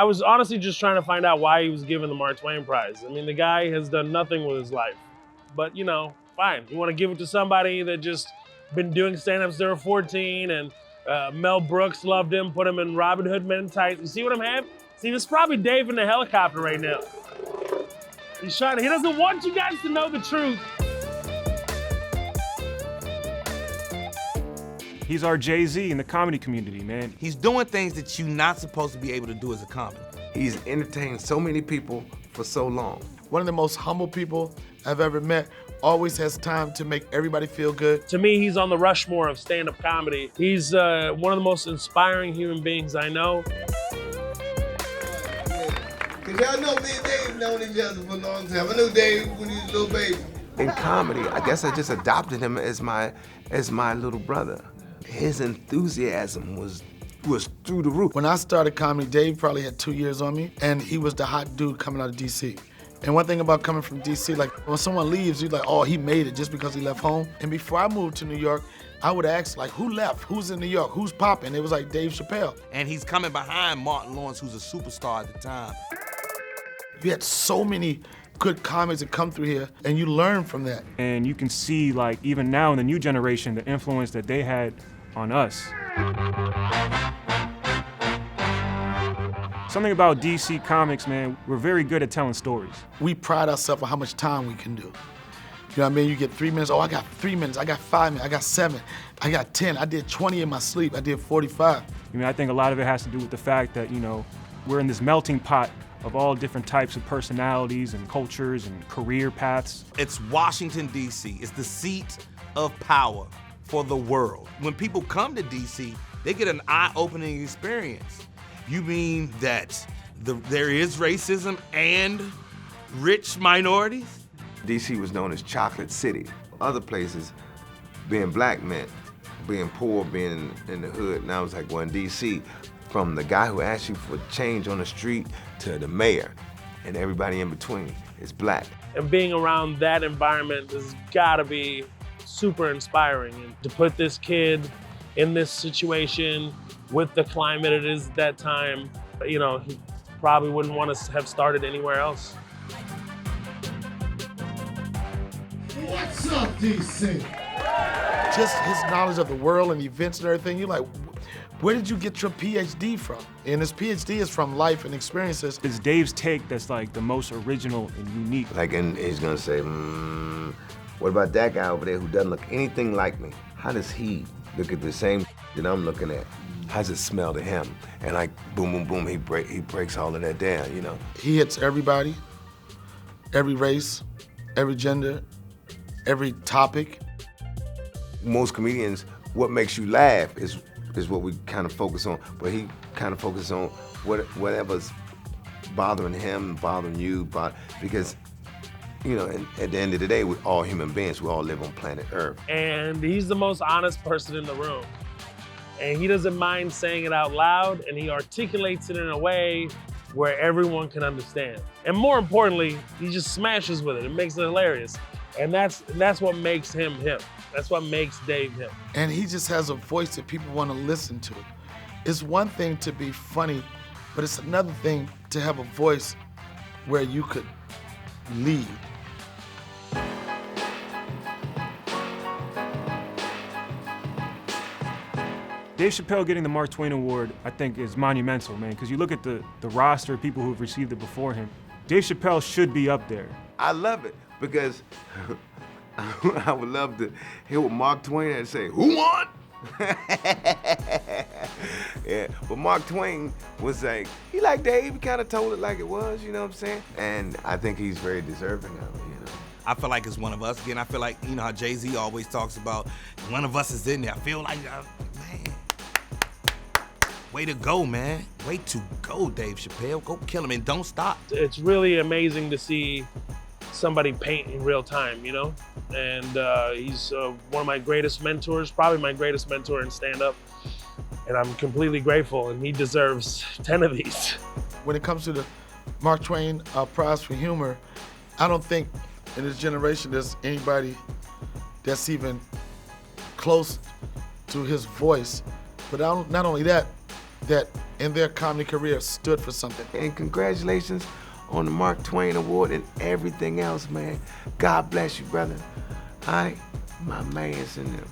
I was honestly just trying to find out why he was given the Mark Twain Prize. I mean, the guy has done nothing with his life. But, you know, fine. You want to give it to somebody that just been doing stand-ups since they were 14, and Mel Brooks loved him, put him in Robin Hood Men in Tights. You see what I'm having? See, this is probably Dave in the helicopter right now. He doesn't want you guys to know the truth. He's our Jay-Z in the comedy community, man. He's doing things that you're not supposed to be able to do as a comic. He's entertained so many people for so long. One of the most humble people I've ever met, always has time to make everybody feel good. To me, he's on the Rushmore of stand-up comedy. He's one of the most inspiring human beings I know. Cause y'all know me and Dave known each other for a long time. I knew Dave when he was a little baby. In comedy, I guess I just adopted him as my little brother. His enthusiasm was through the roof. When I started comedy, Dave probably had 2 years on me, and he was the hot dude coming out of DC. And one thing about coming from DC, like when someone leaves, you're like, oh, he made it just because he left home. And before I moved to New York, I would ask, like, who left? Who's in New York? Who's popping? It was like Dave Chappelle. And he's coming behind Martin Lawrence, who's a superstar at the time. You had so many good comics that come through here, and you learn from that. And you can see, like, even now in the new generation, the influence that they had on us. Something about DC Comics, man, we're very good at telling stories. We pride ourselves on how much time we can do. You know what I mean? You get 3 minutes, oh, I got 3 minutes, I got 5 minutes, I got 7, I got 10, I did 20 in my sleep, I did 45. I mean, I think a lot of it has to do with the fact that, you know, we're in this melting pot of all different types of personalities and cultures and career paths. It's Washington, D.C. It's the seat of power for the world. When people come to D.C., they get an eye-opening experience. You mean that there is racism and rich minorities? DC was known as Chocolate City. Other places, being black meant being poor, being in the hood. And I was like, well, in DC, from the guy who asked you for change on the street to the mayor and everybody in between is black. And being around that environment has gotta be super inspiring. And to put this kid in this situation with the climate it is that time, you know, he probably wouldn't want to have started anywhere else. What's up, DC? Just his knowledge of the world and events and everything, you're like, where did you get your PhD from? And his PhD is from life and experiences. It's Dave's take that's like the most original and unique. Like, and he's gonna say, what about that guy over there who doesn't look anything like me? How does he look at the same that I'm looking at? How does it smell to him? And like, boom, boom, boom, he breaks all of that down, you know? He hits everybody, every race, every gender, every topic. Most comedians, what makes you laugh is what we kind of focus on, but he kind of focuses on whatever's bothering him, bothering you, because, you know, at the end of the day, we're all human beings. We all live on planet Earth. And he's the most honest person in the room. And he doesn't mind saying it out loud, and he articulates it in a way where everyone can understand. And more importantly, he just smashes with it. It makes it hilarious. And that's what makes him him. That's what makes Dave him. And he just has a voice that people want to listen to. It's one thing to be funny, but it's another thing to have a voice where you could lead. Dave Chappelle getting the Mark Twain Award, I think, is monumental, man, because you look at the roster of people who've received it before him. Dave Chappelle should be up there. I love it because I would love to hear what Mark Twain had to say. Who won? Yeah, but Mark Twain was like, he like Dave, he kind of told it like it was, you know what I'm saying? And I think he's very deserving of it, you know? I feel like it's one of us. Again, I feel like, you know how Jay-Z always talks about one of us is in there. I feel like, man, way to go, man. Way to go, Dave Chappelle. Go kill him and don't stop. It's really amazing to see somebody paint in real time, you know? And he's one of my greatest mentors, probably my greatest mentor in stand-up. And I'm completely grateful, and he deserves 10 of these. When it comes to the Mark Twain Prize for Humor, I don't think in this generation there's anybody that's even close to his voice. But not only that in their comedy career stood for something. And congratulations on the Mark Twain Award and everything else, man. God bless you, brother. All right, my man's in there.